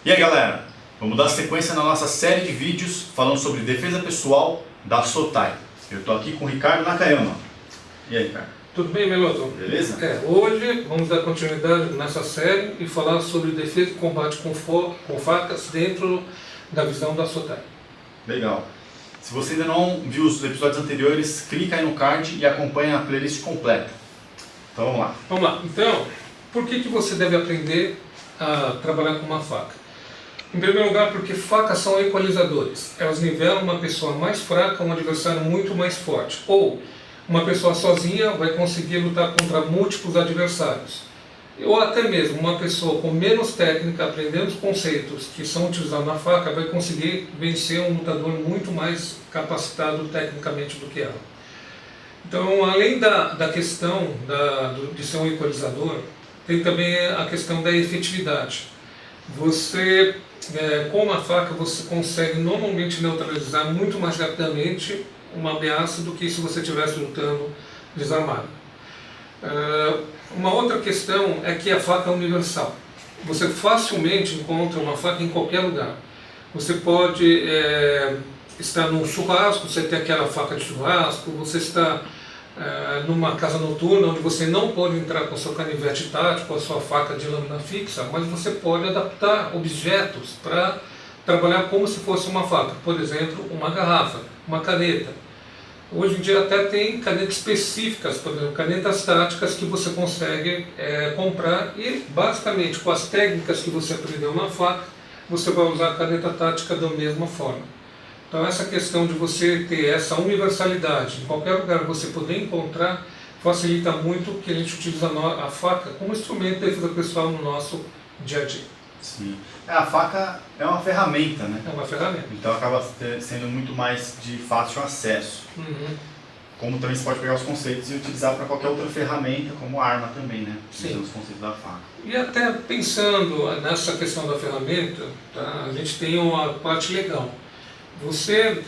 E aí galera, vamos dar sequência na nossa série de vídeos falando sobre defesa pessoal da Sotai. Eu estou aqui com o Ricardo Nakayama. E aí, Ricardo? Tudo bem, Meloto? Beleza? Hoje vamos dar continuidade nessa série e falar sobre defesa e combate com facas dentro da visão da Sotai. Legal. Se você ainda não viu os episódios anteriores, clica aí no card e acompanha a playlist completa. Então vamos lá. Vamos lá. Então, por que você deve aprender a trabalhar com uma faca? Em primeiro lugar, porque facas são equalizadores. Elas nivelam uma pessoa mais fraca a um adversário muito mais forte. Ou uma pessoa sozinha vai conseguir lutar contra múltiplos adversários. Ou até mesmo uma pessoa com menos técnica, aprendendo os conceitos que são utilizados na faca, vai conseguir vencer um lutador muito mais capacitado tecnicamente do que ela. Então, além da questão de ser um equalizador, tem também a questão da efetividade. Você, com uma faca, você consegue normalmente neutralizar muito mais rapidamente uma ameaça do que se você estivesse lutando desarmado. Uma outra questão é que a faca é universal. Você facilmente encontra uma faca em qualquer lugar. Você pode estar num churrasco, você tem aquela faca de churrasco, você está numa casa noturna onde você não pode entrar com o seu canivete tático, com a sua faca de lâmina fixa, mas você pode adaptar objetos para trabalhar como se fosse uma faca. Por exemplo, uma garrafa, uma caneta. Hoje em dia até tem canetas específicas, por exemplo, canetas táticas que você consegue comprar e basicamente com as técnicas que você aprendeu na faca, você vai usar a caneta tática da mesma forma. Então essa questão de você ter essa universalidade, em qualquer lugar você poder encontrar, facilita muito que a gente utiliza a faca como instrumento de defesa pessoal no nosso dia a dia. Sim. A faca é uma ferramenta, né? É uma ferramenta. Então acaba sendo muito mais de fácil acesso. Como também você pode pegar os conceitos e utilizar para qualquer outra ferramenta, como arma também, né? Usando os conceitos da faca. E até pensando nessa questão da ferramenta, tá? A gente tem uma parte legal. Você,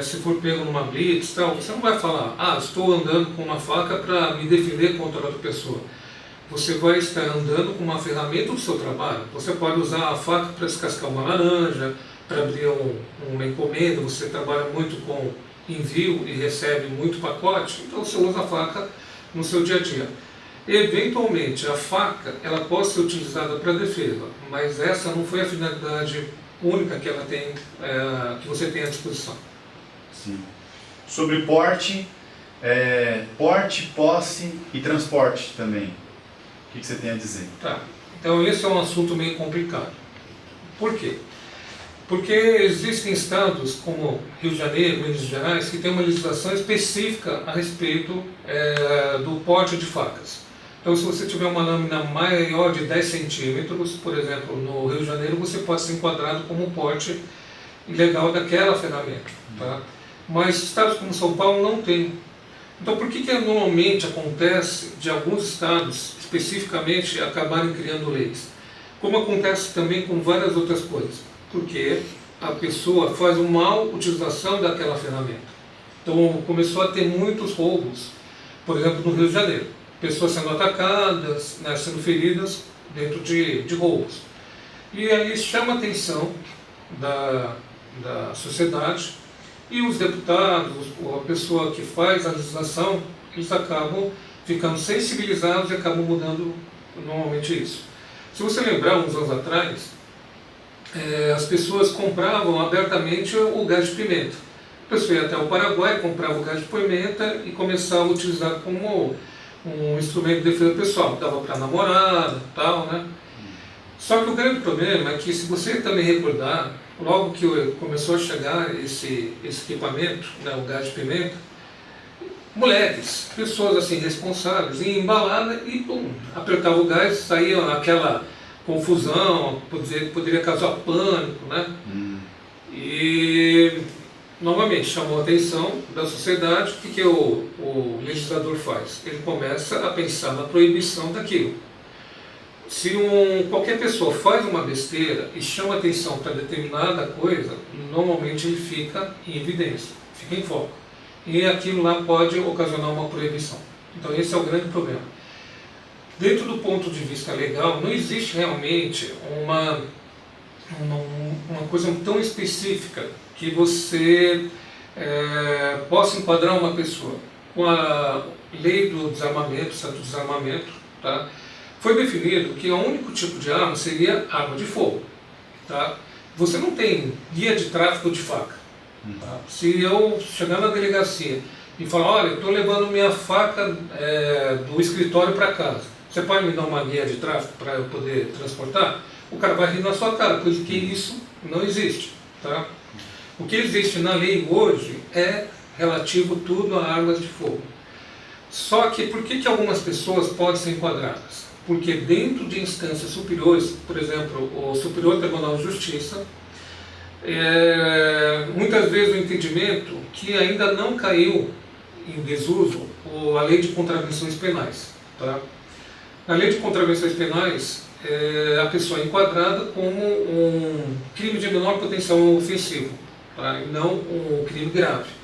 se for pego numa blitz, tal, você não vai falar, estou andando com uma faca para me defender contra outra pessoa. Você vai estar andando com uma ferramenta do seu trabalho. Você pode usar a faca para descascar uma laranja, para abrir uma encomenda, você trabalha muito com envio e recebe muito pacote, então você usa a faca no seu dia a dia. Eventualmente, a faca ela pode ser utilizada para defesa, mas essa não foi a finalidade única que ela tem, que você tem à disposição. Sim. Sobre porte, posse e transporte também. O que você tem a dizer? Tá. Então esse é um assunto meio complicado. Por quê? Porque existem estados como Rio de Janeiro, Minas Gerais, que tem uma legislação específica a respeito do porte de facas. Então se você tiver uma lâmina maior de 10 centímetros, por exemplo, no Rio de Janeiro, você pode ser enquadrado como um porte ilegal daquela ferramenta. Tá? Mas estados como São Paulo não tem. Então por que normalmente acontece de alguns estados especificamente acabarem criando leis? Como acontece também com várias outras coisas. Porque a pessoa faz uma mal utilização daquela ferramenta. Então começou a ter muitos roubos, por exemplo, no Rio de Janeiro. Pessoas sendo atacadas, né, sendo feridas dentro de roubos. E aí chama a atenção da sociedade e os deputados, a pessoa que faz a legislação, eles acabam ficando sensibilizados e acabam mudando normalmente isso. Se você lembrar, uns anos atrás, as pessoas compravam abertamente o gás de pimenta. A pessoa ia até o Paraguai, comprava o gás de pimenta e começava a utilizar como um instrumento de defesa pessoal. Dava para namorada e tal, né? Só que o grande problema é que, se você também recordar, logo que começou a chegar esse equipamento, né, o gás de pimenta, moleques, pessoas assim responsáveis, iam embalada e pum, apertava o gás, saía aquela confusão, poderia causar pânico, né? E novamente chamou a atenção da sociedade. O que o legislador faz? Ele começa a pensar na proibição daquilo. Se qualquer pessoa faz uma besteira e chama atenção para determinada coisa, normalmente ele fica em evidência, fica em foco. E aquilo lá pode ocasionar uma proibição. Então esse é o grande problema. Dentro do ponto de vista legal, não existe realmente uma coisa tão específica que você possa enquadrar uma pessoa. Com a lei do desarmamento, Estatuto do Desarmamento, tá? Foi definido que o único tipo de arma seria arma de fogo. Tá? Você não tem guia de tráfico de faca. Tá? Se eu chegar na delegacia e falar, olha, estou levando minha faca do escritório para casa, você pode me dar uma guia de tráfico para eu poder transportar? O cara vai rir na sua cara, porque isso não existe. Tá? O que existe na lei hoje é relativo tudo a armas de fogo. Só que por que algumas pessoas podem ser enquadradas? Porque dentro de instâncias superiores, por exemplo, o Superior Tribunal de Justiça, muitas vezes o entendimento que ainda não caiu em desuso a Lei de Contravenções Penais. Tá? Na Lei de Contravenções Penais, a pessoa é enquadrada como um crime de menor potencial ofensivo, tá? E não um crime grave.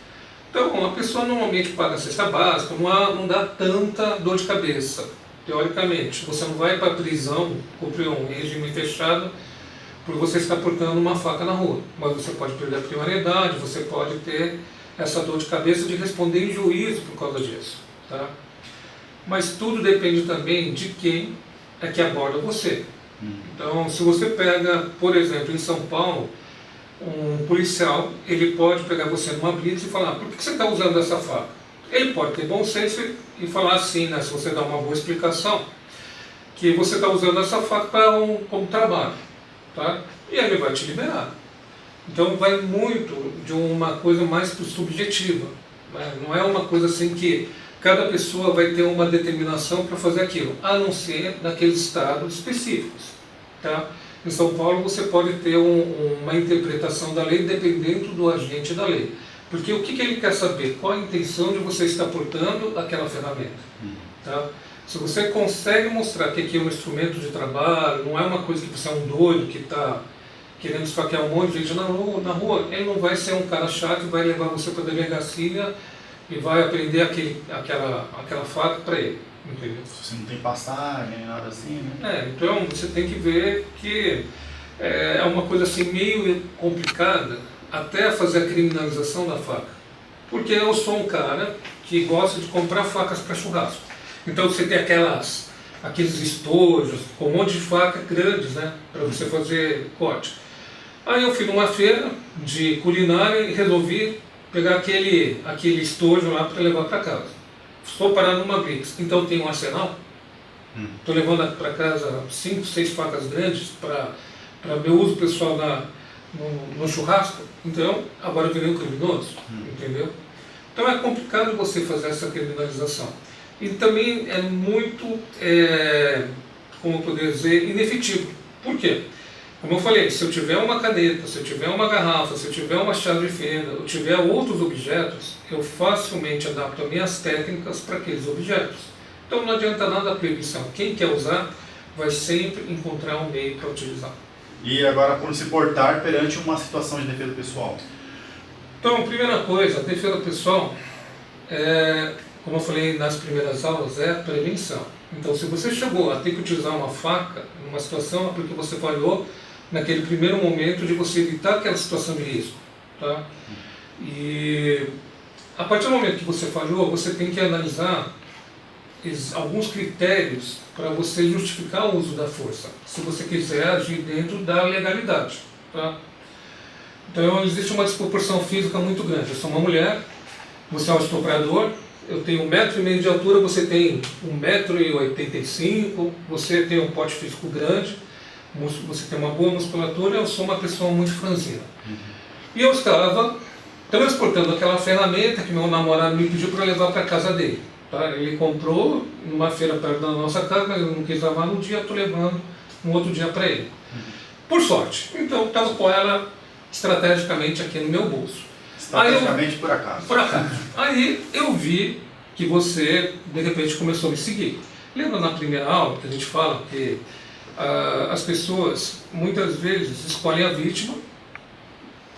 Então, a pessoa normalmente paga a cesta básica, não dá tanta dor de cabeça, teoricamente. Você não vai para a prisão, cumprir um regime fechado, por você estar portando uma faca na rua. Mas você pode perder a primariedade, você pode ter essa dor de cabeça de responder em juízo por causa disso. Tá? Mas tudo depende também de quem é que aborda você. Então, se você pega, por exemplo, em São Paulo, um policial, ele pode pegar você numa blitz e falar, por que você está usando essa faca? Ele pode ter bom senso e falar assim, né, se você dá uma boa explicação, que você está usando essa faca como trabalho. Tá? E ele vai te liberar. Então vai muito de uma coisa mais subjetiva. Né? Não é uma coisa assim que cada pessoa vai ter uma determinação para fazer aquilo, a não ser naqueles estados específicos. Tá? Em São Paulo você pode ter uma interpretação da lei dependendo do agente da lei. Porque o que ele quer saber? Qual a intenção de você estar portando aquela ferramenta? Tá? Se você consegue mostrar que aqui é um instrumento de trabalho, não é uma coisa que você é um doido que está querendo esfaquear um monte de gente na rua, ele não vai ser um cara chato e vai levar você para a delegacia e vai aprender aquela faca para ele. Entendeu? Você não tem passagem, nada assim, né? Então você tem que ver que é uma coisa assim meio complicada até fazer a criminalização da faca. Porque eu sou um cara que gosta de comprar facas para churrasco. Então você tem aqueles estojos com um monte de faca grandes, né, para você fazer corte. Aí eu fui numa feira de culinária e resolvi pegar aquele estojo lá para levar para casa. Estou parado numa blitz, então eu tenho um arsenal. Estou levando para casa 5, 6 facas grandes para meu uso pessoal no churrasco. Então agora eu virei um criminoso, entendeu? Então é complicado você fazer essa criminalização. E também é muito, como eu poderia dizer, inefetivo. Por quê? Como eu falei, se eu tiver uma caneta, se eu tiver uma garrafa, se eu tiver uma chave de fenda, eu tiver outros objetos, eu facilmente adapto as minhas técnicas para aqueles objetos. Então não adianta nada a proibição. Quem quer usar vai sempre encontrar um meio para utilizar. E agora, por se portar perante uma situação de defesa pessoal? Então, primeira coisa, a defesa pessoal como eu falei nas primeiras aulas, é a prevenção. Então, se você chegou a ter que utilizar uma faca numa situação, é porque você falhou naquele primeiro momento de você evitar aquela situação de risco. Tá? E a partir do momento que você falhou, você tem que analisar alguns critérios para você justificar o uso da força, se você quiser agir dentro da legalidade. Tá? Então, existe uma desproporção física muito grande. Eu sou uma mulher, você é um estuprador, eu tenho 1,5 m de altura, você tem 1,85 m, você tem um porte físico grande, você tem uma boa musculatura, eu sou uma pessoa muito franzina. E eu estava transportando aquela ferramenta que meu namorado me pediu para levar para a casa dele. Tá? Ele comprou numa feira perto da nossa casa, mas eu não quis lavar no dia, estou levando um outro dia para ele. Por sorte. Então, estava com ela estrategicamente aqui no meu bolso. Estrategicamente por acaso. Por acaso. Aí eu vi que você, de repente, começou a me seguir. Lembra na primeira aula que a gente fala que as pessoas, muitas vezes, escolhem a vítima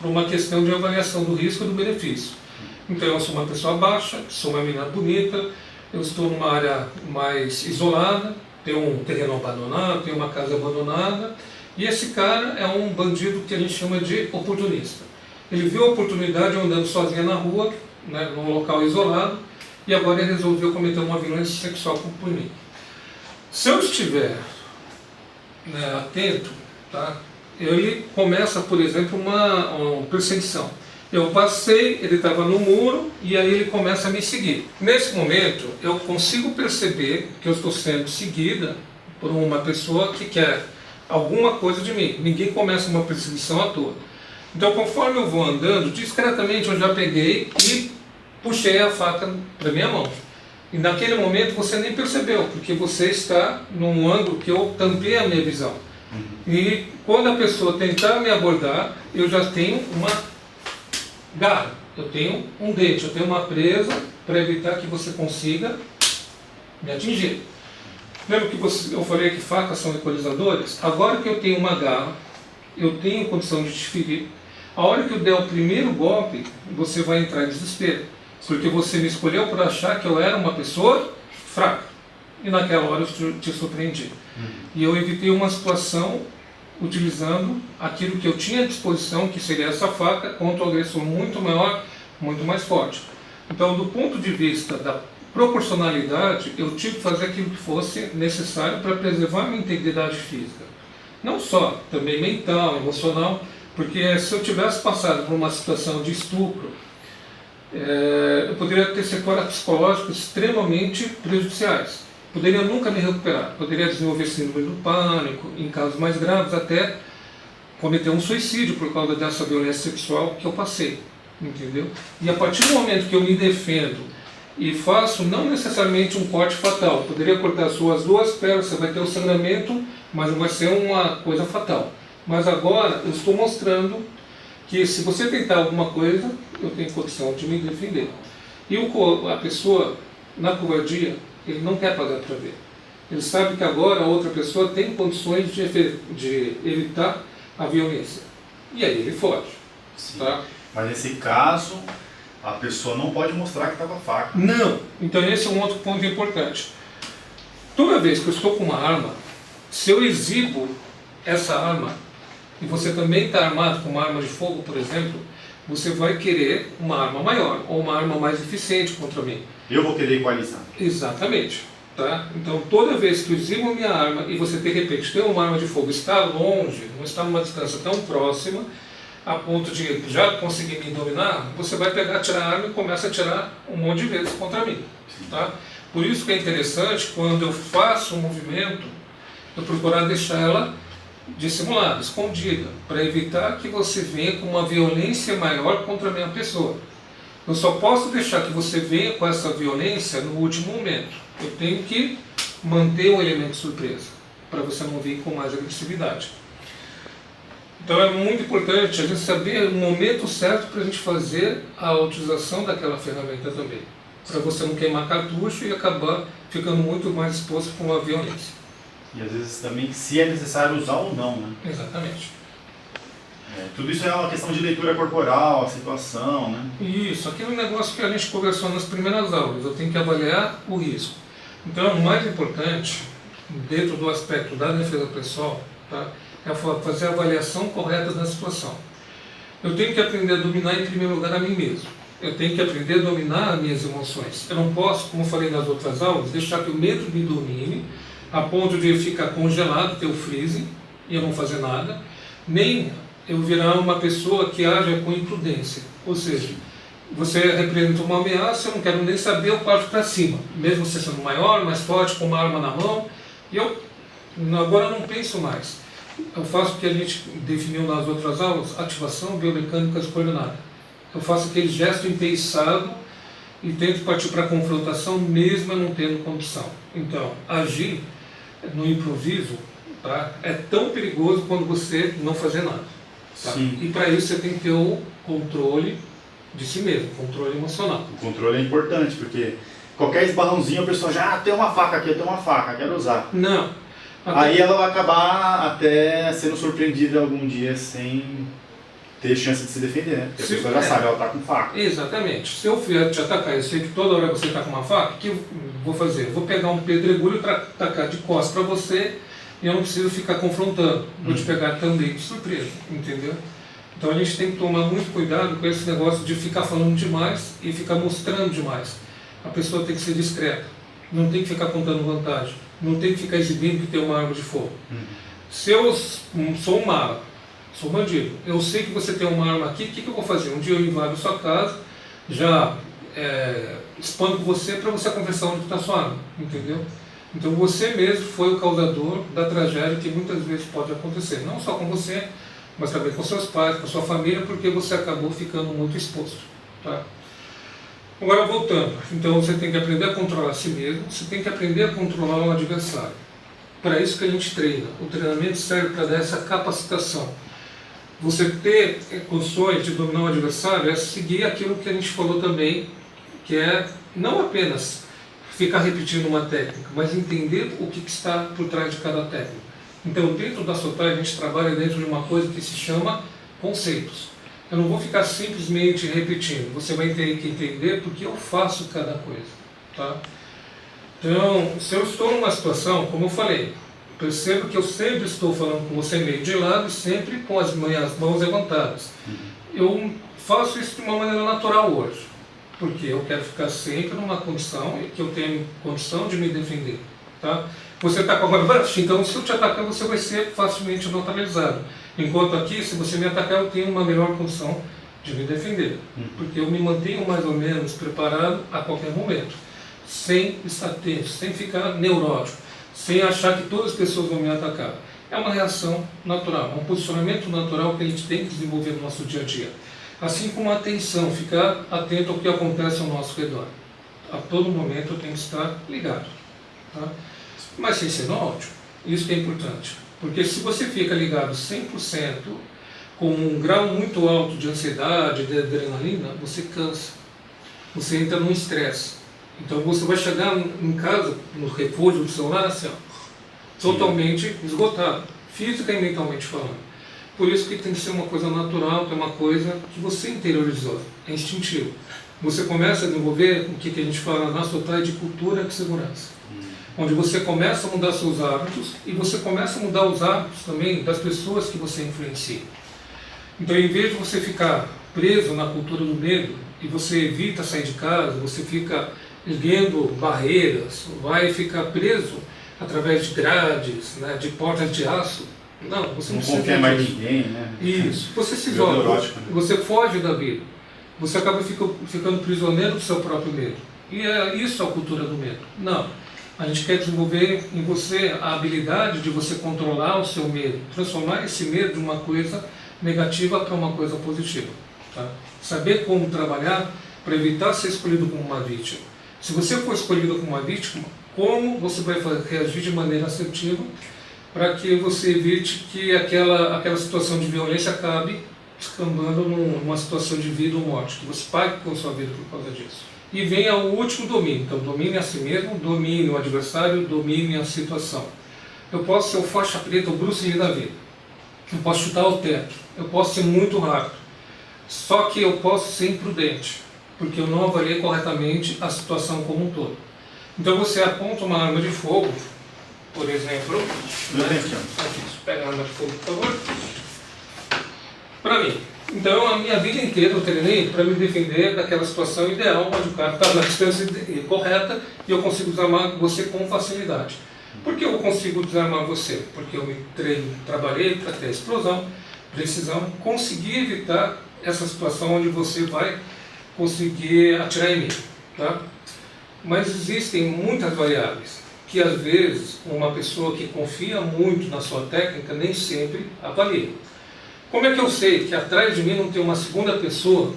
por uma questão de avaliação do risco e do benefício. Então, eu sou uma pessoa baixa, sou uma menina bonita, eu estou numa área mais isolada, tenho um terreno abandonado, tenho uma casa abandonada, E esse cara é um bandido que a gente chama de oportunista. Ele viu a oportunidade andando sozinho na rua, né, num local isolado, e agora ele resolveu cometer uma violência sexual por mim. Se eu estiver, né, atento, tá, ele começa, por exemplo, uma perseguição. Eu passei, ele estava no muro e aí ele começa a me seguir. Nesse momento, eu consigo perceber que eu estou sendo seguida por uma pessoa que quer alguma coisa de mim. Ninguém começa uma perseguição à toa. Então, conforme eu vou andando, discretamente eu já peguei e puxei a faca da minha mão. E naquele momento você nem percebeu, porque você está num ângulo que eu tampei a minha visão. E quando a pessoa tentar me abordar, eu já tenho uma garra, eu tenho um dente, eu tenho uma presa para evitar que você consiga me atingir. Lembra que eu falei que facas são equalizadores? Agora que eu tenho uma garra, eu tenho condição de te ferir. A hora que eu der o primeiro golpe, você vai entrar em desespero. Porque você me escolheu por achar que eu era uma pessoa fraca. E naquela hora eu te surpreendi. E eu evitei uma situação utilizando aquilo que eu tinha à disposição, que seria essa faca, contra um agressor muito maior, muito mais forte. Então, do ponto de vista da proporcionalidade, eu tive que fazer aquilo que fosse necessário para preservar a minha integridade física. Não só, também mental, emocional, porque se eu tivesse passado por uma situação de estupro, eu poderia ter sequelas psicológicas extremamente prejudiciais. Poderia nunca me recuperar, poderia desenvolver síndrome do pânico, em casos mais graves até cometer um suicídio por causa dessa violência sexual que eu passei, entendeu? E a partir do momento que eu me defendo e faço não necessariamente um corte fatal, poderia cortar as suas duas pernas, você vai ter o sangramento, mas não vai ser uma coisa fatal. Mas agora eu estou mostrando que se você tentar alguma coisa, eu tenho condição de me defender. E a pessoa, na covardia, ele não quer pagar para ver. Ele sabe que agora a outra pessoa tem condições de evitar a violência. E aí ele foge. Tá? Mas nesse caso, a pessoa não pode mostrar que está com a faca. Não. Então esse é um outro ponto importante. Toda vez que eu estou com uma arma, se eu exibo essa arma, e você também está armado com uma arma de fogo, por exemplo, você vai querer uma arma maior, ou uma arma mais eficiente contra mim. Eu vou querer equalizar. Exatamente. Tá? Então, toda vez que eu exibo minha arma e você, de repente, tem uma arma de fogo, está longe, não está numa distância tão próxima, a ponto de já conseguir me dominar, você vai pegar, tirar a arma e começa a atirar um monte de vezes contra mim. Tá? Por isso que é interessante, quando eu faço um movimento, eu procurar deixar ela dissimulada, escondida, para evitar que você venha com uma violência maior contra a minha pessoa. Eu só posso deixar que você venha com essa violência no último momento. Eu tenho que manter o elemento surpresa, para você não vir com mais agressividade. Então é muito importante a gente saber o momento certo para a gente fazer a utilização daquela ferramenta também. Para você não queimar cartucho e acabar ficando muito mais exposto com a violência. E às vezes também se é necessário usar ou não, né? Exatamente. Tudo isso é uma questão de leitura corporal, a situação, né? Isso, aquele negócio que a gente conversou nas primeiras aulas, eu tenho que avaliar o risco. Então, o mais importante, dentro do aspecto da defesa pessoal, tá, é fazer a avaliação correta da situação. Eu tenho que aprender a dominar, em primeiro lugar, a mim mesmo. Eu tenho que aprender a dominar as minhas emoções. Eu não posso, como falei nas outras aulas, deixar que o medo me domine, a ponto de eu ficar congelado, ter o freezing, e eu não fazer nada, nem eu virar uma pessoa que age com imprudência. Ou seja, você representa uma ameaça, eu não quero nem saber, eu parto para cima. Mesmo você sendo maior, mais forte, com uma arma na mão, e eu agora não penso mais. Eu faço o que a gente definiu nas outras aulas, ativação biomecânica escolhonada. Eu faço aquele gesto impensado e tento partir para a confrontação, mesmo eu não tendo condição. Então, agir no improviso, tá, é tão perigoso quanto você não fazer nada. Tá? E para isso você tem que ter o controle de si mesmo, controle emocional. O controle é importante, porque qualquer esbarrãozinho a pessoa já tem uma faca aqui, eu tenho uma faca, quero usar. Não. Aí ela vai acabar até sendo surpreendida algum dia sem ter chance de se defender, né? Porque a pessoa já sabe, ela está com faca. Exatamente. Se eu vier te atacar, eu sei que toda hora você está com uma faca, o que eu vou fazer? Eu vou pegar um pedregulho para atacar de costas para você, e eu não preciso ficar confrontando, vou te pegar também de surpresa, entendeu? Então a gente tem que tomar muito cuidado com esse negócio de ficar falando demais e ficar mostrando demais. A pessoa tem que ser discreta, não tem que ficar contando vantagem, não tem que ficar exibindo que tem uma arma de fogo. Se eu sou sou bandido, eu sei que você tem uma arma aqui, o que eu vou fazer? Um dia eu invado a sua casa, já expando você para você conversar onde está sua arma, entendeu? Então você mesmo foi o causador da tragédia que muitas vezes pode acontecer, não só com você, mas também com seus pais, com sua família, porque você acabou ficando muito exposto. Tá? Agora voltando, então você tem que aprender a controlar a si mesmo, você tem que aprender a controlar o adversário. Para isso que a gente treina. O treinamento serve para dar essa capacitação. Você ter condições de dominar o adversário é seguir aquilo que a gente falou também, que é não apenas ficar repetindo uma técnica, mas entender o que está por trás de cada técnica. Então, dentro da Sotai, a gente trabalha dentro de uma coisa que se chama conceitos. Eu não vou ficar simplesmente repetindo, você vai ter que entender porque eu faço cada coisa. Tá? Então, se eu estou numa situação, como eu falei, percebo que eu sempre estou falando com você meio de lado, sempre com as minhas mãos levantadas. Eu faço isso de uma maneira natural hoje, porque eu quero ficar sempre numa condição que eu tenho condição de me defender. Tá? Você está com a mão baixa, então se eu te atacar você vai ser facilmente neutralizado. Enquanto aqui, se você me atacar, eu tenho uma melhor condição de me defender, porque eu me mantenho mais ou menos preparado a qualquer momento, sem estar tenso, sem ficar neurótico, sem achar que todas as pessoas vão me atacar. É uma reação natural, um posicionamento natural que a gente tem que desenvolver no nosso dia a dia. Assim como a atenção, ficar atento ao que acontece ao nosso redor. A todo momento eu tenho que estar ligado. Tá? Mas sem ser no áudio. Isso que é importante. Porque se você fica ligado 100%, com um grau muito alto de ansiedade, de adrenalina, você cansa. Você entra num estresse. Então você vai chegar em casa, no refúgio do celular, assim, totalmente esgotado, física e mentalmente falando. Por isso que tem que ser uma coisa natural, que é uma coisa que você interiorizou, é instintivo. Você começa a desenvolver o que a gente fala na Sotai de cultura de segurança. Onde você começa a mudar seus hábitos e você começa a mudar os hábitos também das pessoas que você influencia. Então, em vez de você ficar preso na cultura do medo e você evita sair de casa, você fica erguendo barreiras, vai ficar preso através de grades, né, de portas de aço. Não, você não confia mais em ninguém, né? Isso, você se isola, você foge da vida, você acaba ficando prisioneiro do seu próprio medo. E é isso a cultura do medo. Não. A gente quer desenvolver em você a habilidade de você controlar o seu medo, transformar esse medo de uma coisa negativa para uma coisa positiva. Tá? Saber como trabalhar para evitar ser escolhido como uma vítima. Se você for escolhido como uma vítima, como você vai reagir de maneira assertiva para que você evite que aquela situação de violência acabe descambando numa situação de vida ou morte, que você pague com a sua vida por causa disso. E vem ao último domínio. Então, domine a si mesmo, domine o adversário, domine a situação. Eu posso ser o faixa preta, o Bruce Lee da vida. Eu posso chutar o teto. Eu posso ser muito rápido. Só que eu posso ser imprudente, porque eu não avaliei corretamente a situação como um todo. Então, você aponta uma arma de fogo, por exemplo. Aqui, pega a arma de fogo, por favor. Para mim. Então, a minha vida inteira eu treinei para me defender daquela situação ideal, onde o cara está na distância correta e eu consigo desarmar você com facilidade. Por que eu consigo desarmar você? Porque eu me trabalhei para ter explosão, precisão, conseguir evitar essa situação onde você vai conseguir atirar em mim. Tá? Mas existem muitas variáveis que, às vezes, uma pessoa que confia muito na sua técnica nem sempre avalia. Como é que eu sei que atrás de mim não tem uma segunda pessoa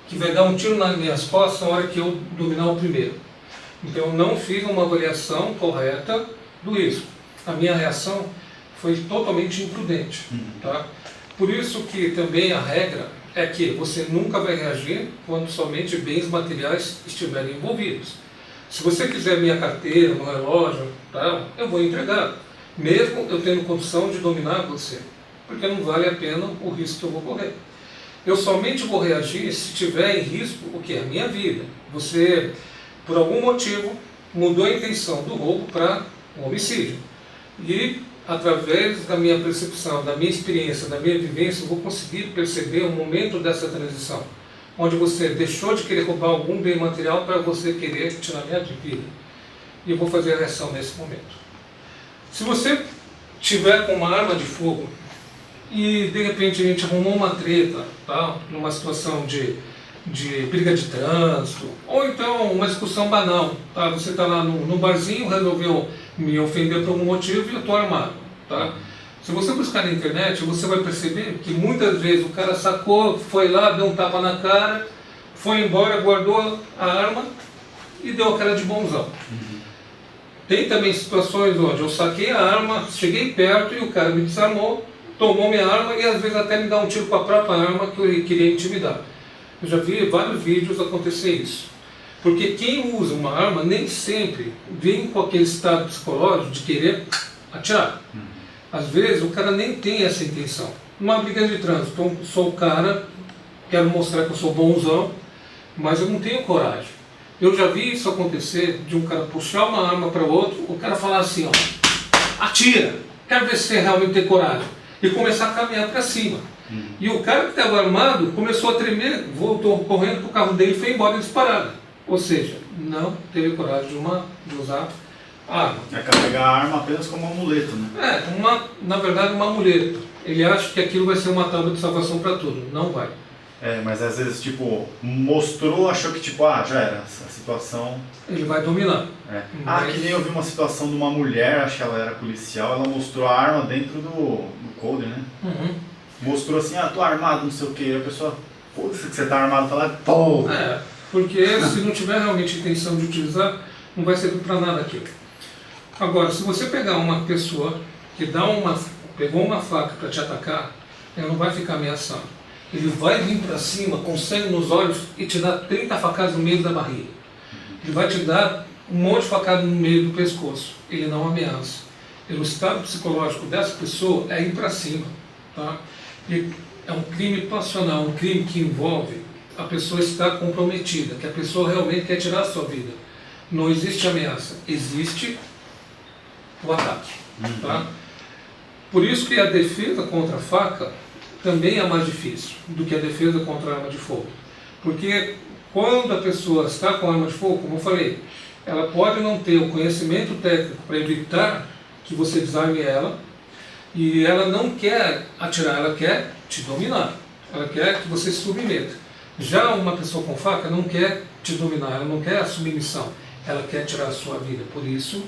que vai dar um tiro nas minhas costas na hora que eu dominar o primeiro? Então eu não fiz uma avaliação correta do risco. A minha reação foi totalmente imprudente. Tá? Por isso que também a regra é que você nunca vai reagir quando somente bens materiais estiverem envolvidos. Se você quiser minha carteira, meu relógio, tá, eu vou entregar, mesmo eu tendo condição de dominar você. Porque não vale a pena o risco que eu vou correr. Eu somente vou reagir se tiver em risco o que é a minha vida. Você, por algum motivo, mudou a intenção do roubo para um homicídio. E através da minha percepção, da minha experiência, da minha vivência, eu vou conseguir perceber o momento dessa transição, onde você deixou de querer roubar algum bem material para você querer tirar minha vida. E eu vou fazer a reação nesse momento. Se você tiver com uma arma de fogo e de repente a gente arrumou uma treta, tá? Numa situação de briga de trânsito, ou então uma discussão banal, tá? Você está lá no barzinho, resolveu me ofender por algum motivo e eu estou armado, tá? Se você buscar na internet, você vai perceber que muitas vezes o cara sacou, foi lá, deu um tapa na cara, foi embora, guardou a arma e deu a cara de bonzão. Tem também situações onde eu saquei a arma, cheguei perto e o cara me desarmou, tomou minha arma e às vezes até me dá um tiro com a própria arma que eu queria intimidar. Eu já vi vários vídeos acontecer isso. Porque quem usa uma arma nem sempre vem com aquele estado psicológico de querer atirar. Às vezes o cara nem tem essa intenção. Numa briga de trânsito, então, sou o cara, quero mostrar que eu sou bonzão, mas eu não tenho coragem. Eu já vi isso acontecer, de um cara puxar uma arma para o outro, o cara falar assim, ó, atira, quero ver se você realmente tem coragem. E começar a caminhar para cima. E o cara que estava armado começou a tremer, voltou correndo para o carro dele e foi embora disparado. Ou seja, não teve coragem de usar a arma. É carregar a arma apenas como um amuleto, né? Na verdade, um amuleto. Ele acha que aquilo vai ser uma tábua de salvação para tudo. Não vai. Mas às vezes, tipo, mostrou, achou que, tipo, já era, essa situação... Ele vai dominar. Que nem eu vi uma situação de uma mulher, acho que ela era policial, ela mostrou a arma dentro do coldre, né? Mostrou assim, tô armado, não sei o que, e a pessoa, foda-se que você tá armado, tá lá, pô! Porque se não tiver realmente intenção de utilizar, não vai servir para nada aquilo. Agora, se você pegar uma pessoa que pegou uma faca para te atacar, ela não vai ficar ameaçando. Ele vai vir para cima com sangue nos olhos e te dar 30 facadas no meio da barriga. Ele vai te dar um monte de facada no meio do pescoço. Ele não ameaça. O estado psicológico dessa pessoa é ir para cima. Tá? E é um crime passional, um crime que envolve a pessoa estar comprometida, que a pessoa realmente quer tirar a sua vida. Não existe ameaça, existe o ataque. Tá? Por isso que a defesa contra a faca também é mais difícil do que a defesa contra a arma de fogo. Porque quando a pessoa está com a arma de fogo, como eu falei, ela pode não ter o conhecimento técnico para evitar que você desarme ela, e ela não quer atirar, ela quer te dominar, ela quer que você se submeta. Já uma pessoa com faca não quer te dominar, ela não quer a submissão, ela quer tirar a sua vida. Por isso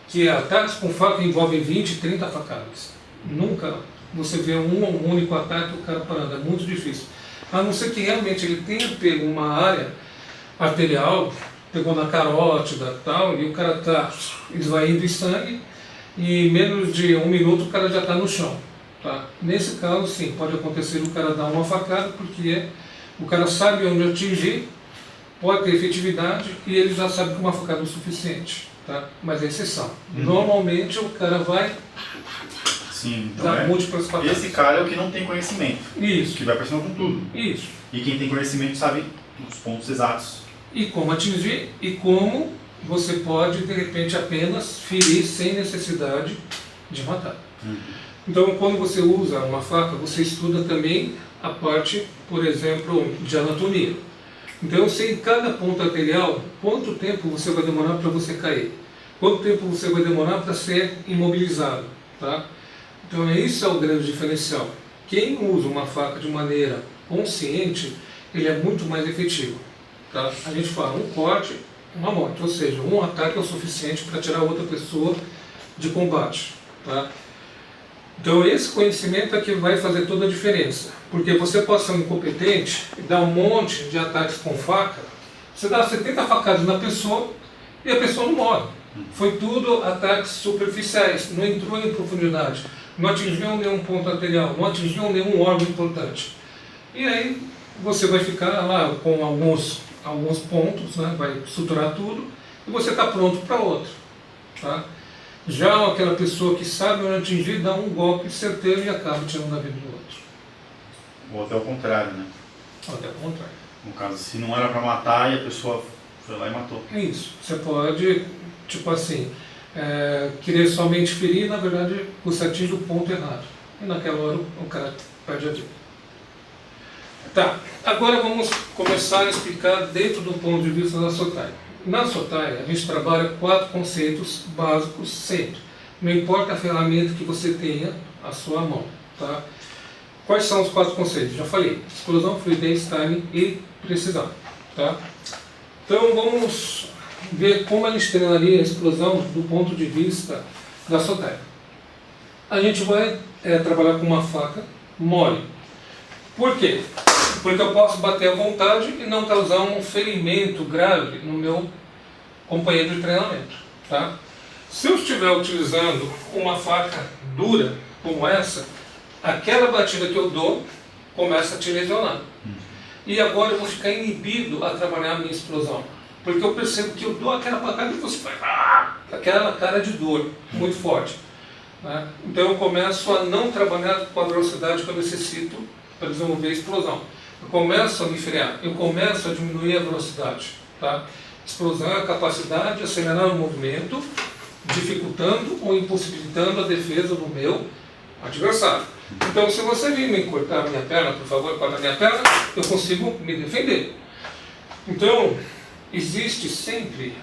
que ataques com faca envolvem 20, 30 facadas. Nunca você vê um único ataque o cara parando, é muito difícil. A não ser que realmente ele tenha pego uma área arterial, pegou na carótida e tal, e o cara está esvaindo em sangue, e em menos de 1 minuto o cara já está no chão. Tá? Nesse caso, sim, pode acontecer o cara dar uma facada, porque o cara sabe onde atingir, pode ter efetividade, e ele já sabe que uma facada é o suficiente. Tá? Mas é exceção. Normalmente o cara vai... Sim, então dar múltiplas facadas. Esse cara é o que não tem conhecimento. Isso. Que vai pra cima com tudo. Isso. E quem tem conhecimento sabe os pontos exatos. E como atingir, e como você pode, de repente, apenas ferir sem necessidade de matar. Então, quando você usa uma faca, você estuda também a parte, por exemplo, de anatomia. Então, eu sei em cada ponto arterial quanto tempo você vai demorar para você cair, quanto tempo você vai demorar para ser imobilizado. Tá? Então, isso é o grande diferencial. Quem usa uma faca de maneira consciente, ele é muito mais efetivo. Tá? A gente fala um corte, uma morte, ou seja, um ataque é o suficiente para tirar outra pessoa de combate. Tá? Então esse conhecimento é que vai fazer toda a diferença, porque você pode ser um incompetente e dar um monte de ataques com faca, você dá 70 facadas na pessoa e a pessoa não morre. Foi tudo ataques superficiais, não entrou em profundidade, não atingiu nenhum ponto arterial, não atingiu nenhum órgão importante. E aí você vai ficar lá com alguns pontos, né, vai suturar tudo, e você está pronto para outro. Tá? Já aquela pessoa que sabe onde atingir, dá um golpe certeiro e acaba tirando a vida do outro. Ou até o contrário, né? Ou até o contrário. No caso, se não era para matar e a pessoa foi lá e matou. Isso. Você pode, tipo assim, querer somente ferir, na verdade você atinge o ponto errado. E naquela hora o cara perde a vida. Tá, agora vamos começar a explicar dentro do ponto de vista da Sotai. Na Sotai a gente trabalha 4 conceitos básicos sempre. Não importa a ferramenta que você tenha à sua mão. Tá? Quais são os 4 conceitos? Já falei: explosão, fluidez, timing e precisão. Tá? Então vamos ver como a gente treinaria a explosão do ponto de vista da Sotai. A gente vai trabalhar com uma faca mole. Por quê? Porque eu posso bater à vontade e não causar um ferimento grave no meu companheiro de treinamento. Tá? Se eu estiver utilizando uma faca dura como essa, aquela batida que eu dou começa a te lesionar. E agora eu vou ficar inibido a trabalhar a minha explosão. Porque eu percebo que eu dou aquela pancada e você faz aquela cara de dor muito forte. Né? Então eu começo a não trabalhar com a velocidade que eu necessito para desenvolver a explosão. Eu começo a me frear, eu começo a diminuir a velocidade. Tá? Explosão é a capacidade de acelerar o movimento, dificultando ou impossibilitando a defesa do meu adversário. Então, se você vir me cortar a minha perna, por favor, corta a minha perna, eu consigo me defender. Então, existe sempre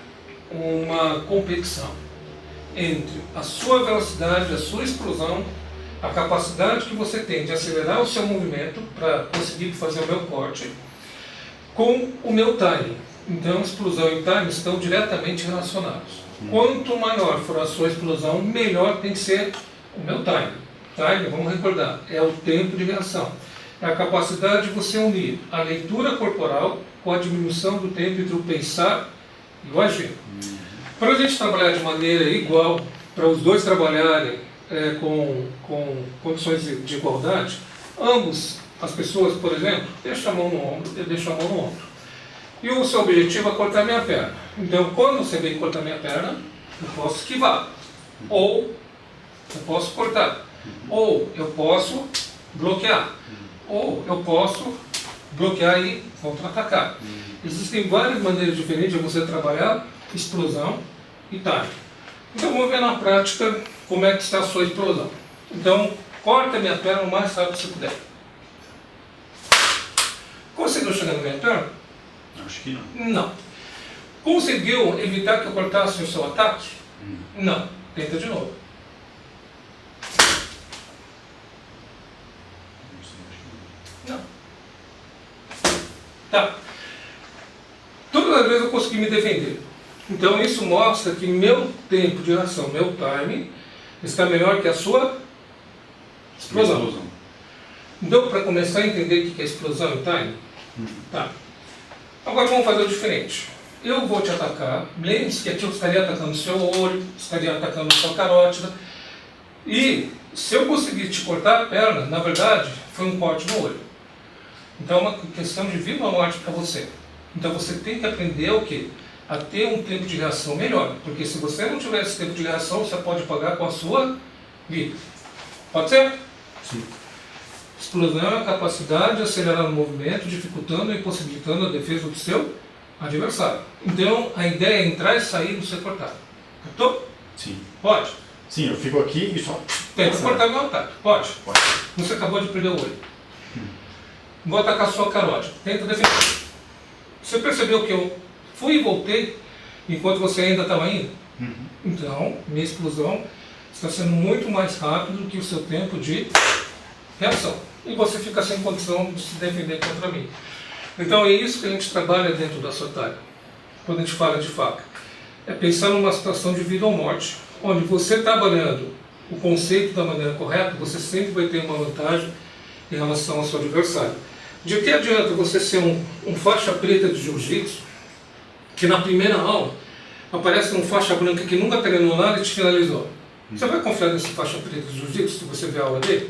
uma competição entre a sua velocidade, a sua explosão, a capacidade que você tem de acelerar o seu movimento para conseguir fazer o meu corte, com o meu timing. Então, explosão e timing estão diretamente relacionados. Quanto maior for a sua explosão, melhor tem que ser o meu timing. Timing, vamos recordar, é o tempo de reação. É a capacidade de você unir a leitura corporal com a diminuição do tempo entre o pensar e o agir. Para a gente trabalhar de maneira igual, para os dois trabalharem com condições de igualdade, ambos, as pessoas, por exemplo, deixam a mão no ombro, eu deixo a mão no ombro. E o seu objetivo é cortar minha perna. Então, quando você vem cortar minha perna, eu posso esquivar. Ou eu posso cortar. Ou eu posso bloquear. Ou eu posso bloquear e contra-atacar. Existem várias maneiras diferentes de você trabalhar explosão e timing. Então vamos ver na prática como é que está a sua explosão. Então, corta a minha perna o mais rápido que você puder. Conseguiu chegar na minha perna? Acho que não. Não. Conseguiu evitar que eu cortasse o seu ataque? Não. Tenta de novo. Não. Tá. Todas as vezes eu consegui me defender. Então isso mostra que meu tempo de reação, meu timing, está melhor que a sua explosão. Então, para começar a entender o que é explosão e timing, tá. Agora vamos fazer o diferente. Eu vou te atacar, lembre-se que aqui eu estaria atacando o seu olho, estaria atacando a sua carótida, e se eu conseguir te cortar a perna, na verdade, foi um corte no olho. Então é uma questão de vida ou morte para você. Então você tem que aprender o quê? A ter um tempo de reação melhor, porque se você não tiver esse tempo de reação, você pode pagar com a sua vida. Pode ser? Sim. Explosão é a capacidade de acelerar o movimento, dificultando e impossibilitando a defesa do seu adversário. Então, a ideia é entrar e sair do seu cortado. Captou? Sim. Pode? Sim, eu fico aqui e só... Tenta cortar meu ataque. Pode? Pode. Você acabou de perder o olho. Vou atacar a sua carótida. Tenta defender. Você percebeu que eu fui e voltei enquanto você ainda estava indo? Então, minha explosão está sendo muito mais rápido do que o seu tempo de reação. E você fica sem condição de se defender contra mim. Então é isso que a gente trabalha dentro da Sotai, quando a gente fala de faca. É pensar numa situação de vida ou morte, onde você trabalhando o conceito da maneira correta, você sempre vai ter uma vantagem em relação ao seu adversário. De que adianta você ser um faixa preta de jiu-jitsu, que na primeira aula aparece um faixa branca que nunca treinou nada e te finalizou? Você vai confiar nesse faixa preta de jiu-jitsu se você ver a aula dele?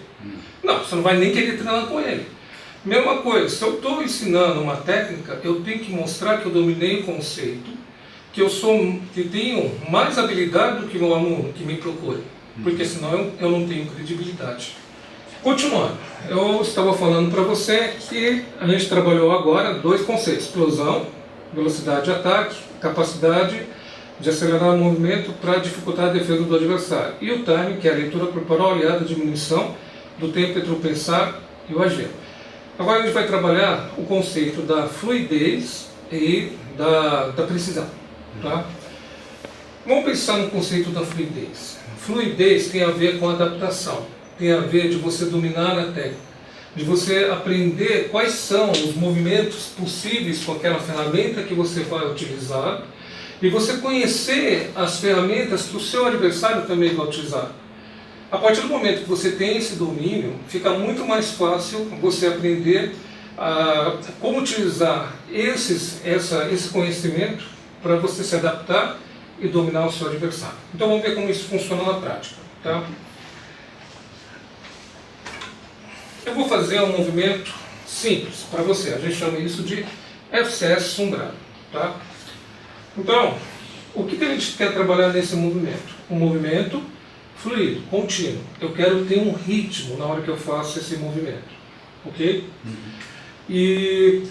Não, você não vai nem querer treinar com ele. Mesma coisa, se eu estou ensinando uma técnica, eu tenho que mostrar que eu dominei o conceito, que tenho mais habilidade do que o meu aluno que me procura, porque senão eu não tenho credibilidade. Continuando, eu estava falando para você que a gente trabalhou agora 2 conceitos: explosão, velocidade de ataque, capacidade de acelerar o movimento para dificultar a defesa do adversário. E o timing, que é a leitura corporal aliada à diminuição do tempo entre o pensar e o agir. Agora a gente vai trabalhar o conceito da fluidez e da precisão. Tá? Vamos pensar no conceito da fluidez. Fluidez tem a ver com adaptação, tem a ver de você dominar a técnica, de você aprender quais são os movimentos possíveis com aquela ferramenta que você vai utilizar e você conhecer as ferramentas que o seu adversário também vai utilizar. A partir do momento que você tem esse domínio, fica muito mais fácil você aprender como utilizar esse conhecimento para você se adaptar e dominar o seu adversário. Então vamos ver como isso funciona na prática. Tá? Eu vou fazer um movimento simples para você. A gente chama isso de FCS sombreado. Tá? Então, o que a gente quer trabalhar nesse movimento? Um movimento fluido, contínuo. Eu quero ter um ritmo na hora que eu faço esse movimento. Ok? E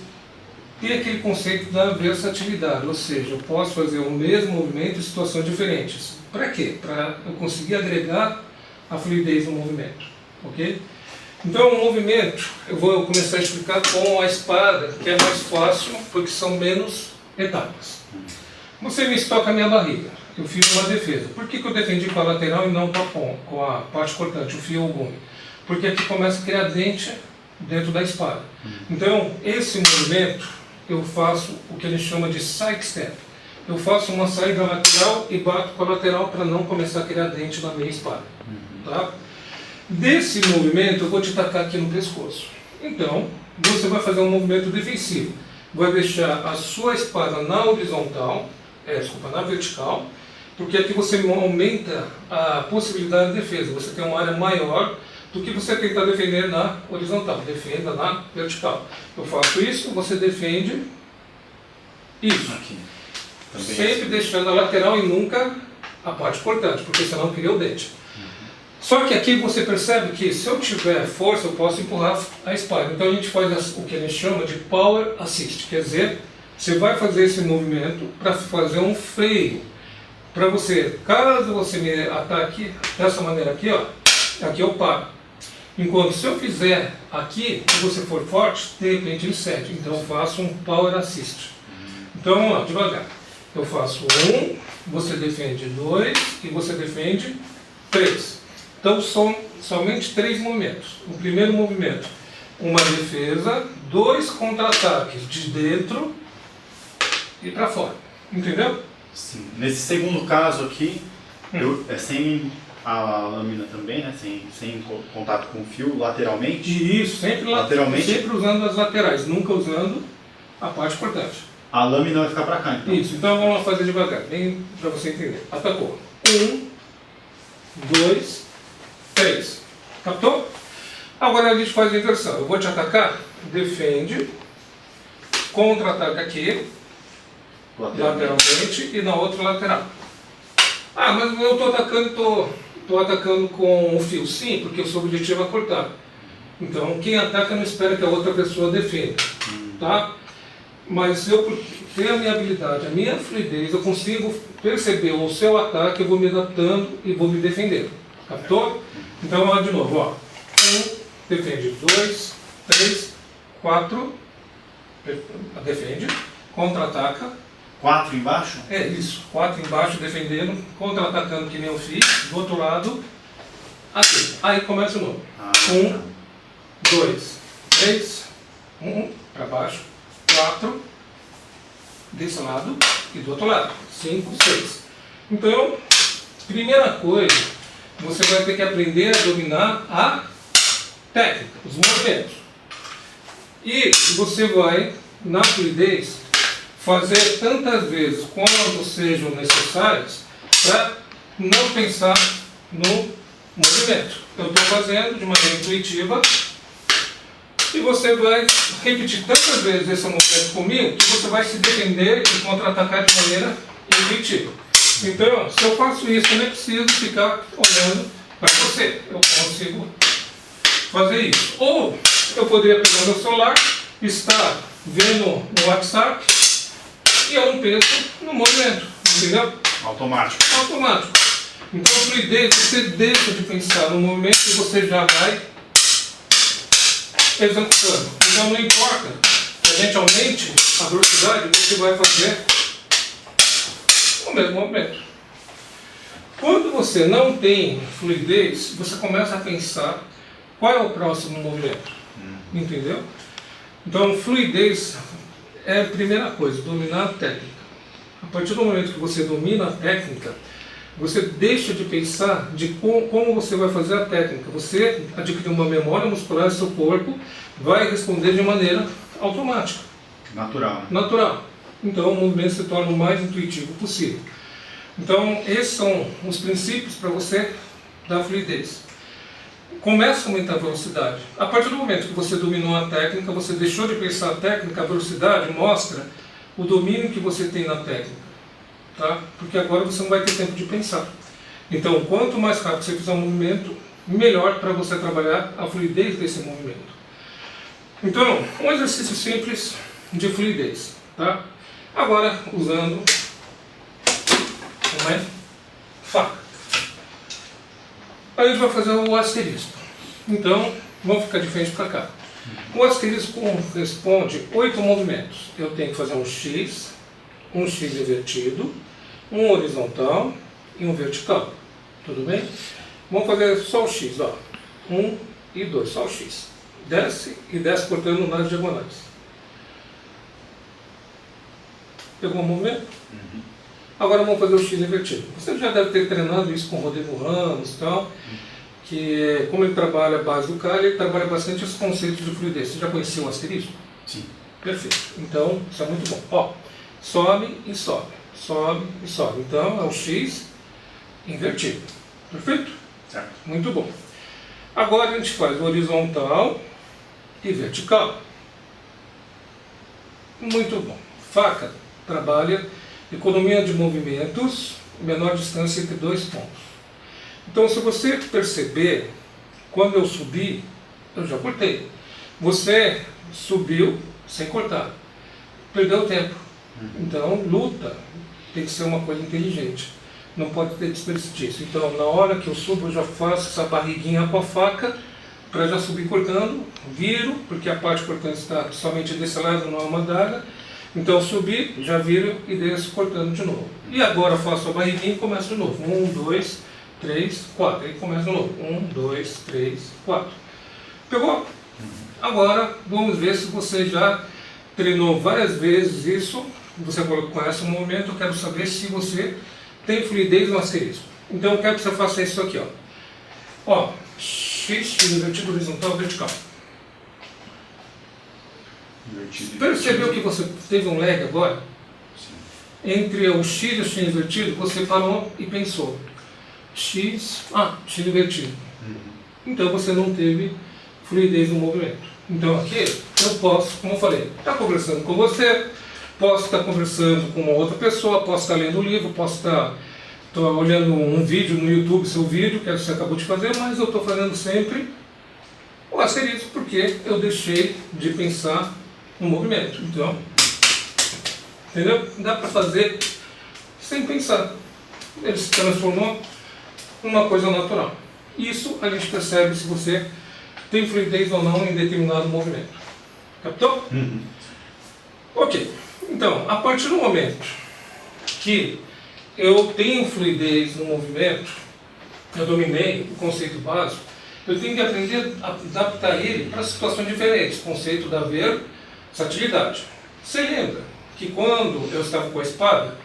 tem aquele conceito da versatilidade, ou seja, eu posso fazer o mesmo movimento em situações diferentes. Para quê? Para eu conseguir agregar a fluidez no movimento. Ok? Então, o movimento, eu vou começar a explicar com a espada, que é mais fácil, porque são menos etapas. Você me estoca a minha barriga, eu fiz uma defesa. Por que eu defendi com a lateral e não com a parte cortante, o fio ou o gume? Porque aqui começa a criar dente dentro da espada. Então, esse movimento, eu faço o que a gente chama de side step. Eu faço uma saída lateral e bato com a lateral para não começar a criar dente na minha espada. Tá? Desse movimento eu vou te tacar aqui no pescoço. Então, você vai fazer um movimento defensivo. Vai deixar a sua espada na horizontal, na vertical, porque aqui você aumenta a possibilidade de defesa. Você tem uma área maior do que você tentar defender na horizontal. Defenda na vertical. Eu faço isso, você defende isso. Aqui. Sempre deixando a lateral e nunca a parte cortante, porque senão cria o dente. Só que aqui você percebe que se eu tiver força, eu posso empurrar a espada. Então a gente faz o que a gente chama de power assist. Quer dizer, você vai fazer esse movimento para fazer um freio. Para você, caso você me ataque dessa maneira aqui, ó, aqui eu paro. Enquanto se eu fizer aqui, se você for forte, de repente ele cede. Então eu faço um power assist. Então vamos lá, devagar. Eu faço 1, você defende 2 e você defende 3. Então são somente 3 movimentos. O primeiro movimento, uma defesa, 2 contra-ataques de dentro e para fora. Entendeu? Sim. Nesse segundo caso aqui, é sem a lâmina também, né? Sem contato com o fio, lateralmente. E isso, sempre lateralmente. Sempre usando as laterais, nunca usando a parte cortante. A lâmina vai ficar para cá, então. Isso, então vamos lá fazer devagar, bem para você entender. Atacou. 1, 2, 3. Captou? Agora a gente faz a inversão. Eu vou te atacar, defende, contra-ataca aqui, lateralmente e na outra lateral. Ah, mas eu estou atacando com o fio. Sim, porque o seu objetivo é cortar. Então quem ataca não espera que a outra pessoa defenda. Tá? Mas eu, por ter a minha habilidade, a minha fluidez, eu consigo perceber o seu ataque, eu vou me adaptando e vou me defendendo. Captou? Então vamos lá de novo. Ó. 1, defende. 2, 3, 4, defende, contra-ataca. 4 embaixo? É isso, 4 embaixo defendendo, contra-atacando que nem eu fiz, do outro lado, aqui. Aí começa o novo. 1, 2, 3, 1, para baixo, 4, desse lado e do outro lado, 5, 6. Então, primeira coisa, você vai ter que aprender a dominar a técnica, os movimentos. E você vai, na fluidez, fazer tantas vezes quanto sejam necessárias para não pensar no movimento. Eu estou fazendo de maneira intuitiva e você vai repetir tantas vezes esse movimento comigo que você vai se defender e contra-atacar de maneira intuitiva. Então, se eu faço isso, eu nem preciso ficar olhando para você. Eu consigo fazer isso. Ou eu poderia pegar meu celular, estar vendo o WhatsApp e eu não penso no movimento, entendeu? Automático. Automático. Então a fluidez, você deixa de pensar no movimento e você já vai executando. Então não importa que a gente aumente a velocidade, você vai fazer o mesmo movimento. Quando você não tem fluidez, você começa a pensar qual é o próximo movimento. Entendeu? Então fluidez é a primeira coisa, dominar a técnica. A partir do momento que você domina a técnica, você deixa de pensar de como você vai fazer a técnica. Você adquire uma memória muscular do seu corpo, vai responder de maneira automática. Natural. Natural. Então o movimento se torna o mais intuitivo possível. Então esses são os princípios para você dar fluidez. Começa a aumentar a velocidade. A partir do momento que você dominou a técnica, você deixou de pensar a técnica, a velocidade mostra o domínio que você tem na técnica. Tá? Porque agora você não vai ter tempo de pensar. Então, quanto mais rápido você fizer um movimento, melhor para você trabalhar a fluidez desse movimento. Então, um exercício simples de fluidez. Tá? Agora, usando uma faca. Aí a gente vai fazer o asterisco. Então, vamos ficar de frente para cá. O asterisco corresponde a 8 movimentos. Eu tenho que fazer um X invertido, um horizontal e um vertical. Tudo bem? Vamos fazer só o X, ó. 1 e 2, só o X. Desce e desce cortando nas diagonais. Pegou o movimento? Agora vamos fazer o X invertido. Você já deve ter treinado isso com o Rodrigo Ramos e tal, que como ele trabalha a base do cara, ele trabalha bastante esse conceito de fluidez. Você já conhecia o asterisco? Sim. Perfeito. Então, isso é muito bom. Ó, sobe e sobe. Sobe e sobe. Então, é o X invertido. Perfeito? Certo. Muito bom. Agora a gente faz horizontal e vertical. Muito bom. Faca trabalha economia de movimentos, menor distância entre 2 pontos. Então, se você perceber, quando eu subi, eu já cortei. Você subiu sem cortar. Perdeu tempo. Então, luta tem que ser uma coisa inteligente. Não pode ter desperdício. Então, na hora que eu subo, eu já faço essa barriguinha com a faca para já subir cortando, viro, porque a parte cortante está somente desse lado, não é uma daga. Então, subi, já viro e desço cortando de novo. E agora faço a barriguinha e começo de novo. 1, 2, 3, 4. Aí começa de novo. 1, 2, 3, 4. Pegou? Agora, vamos ver se você já treinou várias vezes isso. Você conhece o movimento. Eu quero saber se você tem fluidez no asterisco. Então, eu quero que você faça isso aqui, ó. Ó, X invertido, horizontal, vertical. Percebeu que você teve um lag agora? Sim. Entre o X e o X invertido, você parou e pensou. X invertido. Então você não teve fluidez no movimento. Então aqui eu posso, como eu falei, estar conversando com você, posso estar conversando com uma outra pessoa, posso estar lendo um livro, posso estar olhando um vídeo no YouTube, seu vídeo, que você acabou de fazer, mas eu estou fazendo sempre o asterisco, porque eu deixei de pensar no movimento. Então, entendeu? Dá para fazer sem pensar. Ele se transformou numa coisa natural. Isso a gente percebe se você tem fluidez ou não em determinado movimento. Captou? Ok. Então, a partir do momento que eu tenho fluidez no movimento, eu dominei o conceito básico, eu tenho que aprender a adaptar ele para situações diferentes. Conceito da versatilidade. Você lembra que quando eu estava com a espada,